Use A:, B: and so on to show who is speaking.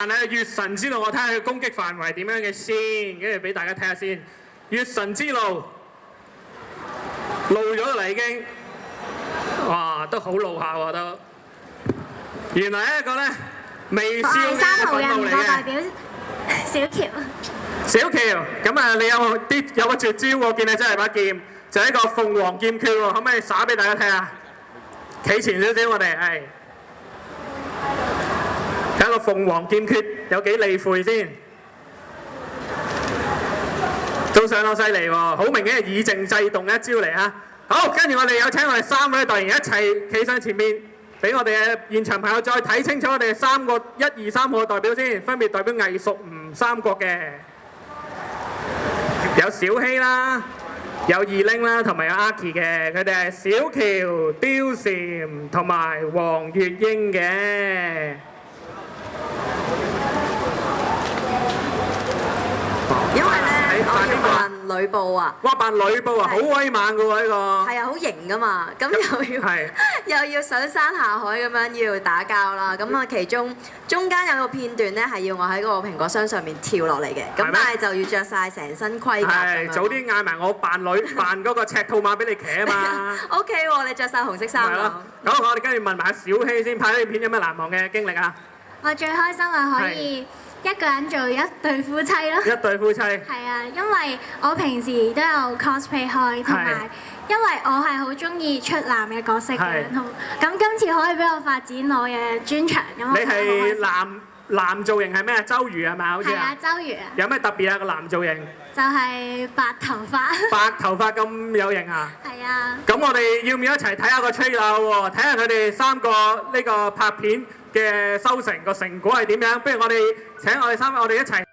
A: 但係月神之路，我睇下佢攻擊範圍點樣嘅先，跟住俾大家睇下先。月神之路露咗啦已經，哇，都好露下喎都。原來一個咧微笑嘅憤怒嚟嘅。
B: 代表小喬。
A: 小喬，咁啊，你有個絕招喎，見你真係把劍，就係一個鳳凰劍訣喎，可唔可以耍俾大家睇下？企前少少，我哋係睇下個鳳凰劍訣有幾利悔先，都相當犀利喎，好明顯係以靜制動一招嚟啊！好，跟住我哋有請我哋3位代言一齊企上前面，俾我哋嘅現場朋友再睇清楚我哋3個1、2、3號嘅代表先，分別代表藝術吳三國嘅。有小希啦，有二玲啦，同埋有阿 K 嘅，佢哋係小喬、貂蟬同埋黃月英嘅。
C: 因為咧，我要扮呂布啊！
A: 哇，扮呂布啊，好威猛噶喎呢個！
C: 係啊，好型噶嘛，咁又要上山下海咁樣要打交啦。咁啊，其中間有個片段咧係要我喺嗰個蘋果箱上面跳落嚟嘅，咁但係就要着晒成身盔甲。
A: 係早啲嗌埋我扮嗰個赤兔馬俾你騎啊嘛
C: ！OK 喎，你着晒紅色衫喎。
A: 好，我哋跟住問埋小希先，拍呢片有咩難忘嘅經歷啊？
B: 我最開心係可以一個人做一對夫妻咯。
A: 一對夫妻。
B: 係啊，因為我平時都有 cosplay 開，同埋因為我係好中意出男嘅角色嘅，咁今次可以俾我發展我嘅專長咁。
A: 你係男造型係咩啊？周瑜係咪？好似
B: 係啊，周瑜啊。
A: 有咩特別啊？個男造型？
B: 就係白頭髮。
A: 白頭髮咁有型啊！
B: 係啊。咁
A: 我哋要唔要一齊睇下個 trailer 喎？睇下佢哋3個呢個拍片嘅收成個成果係點樣？不如我哋請我哋3位，我哋一齊。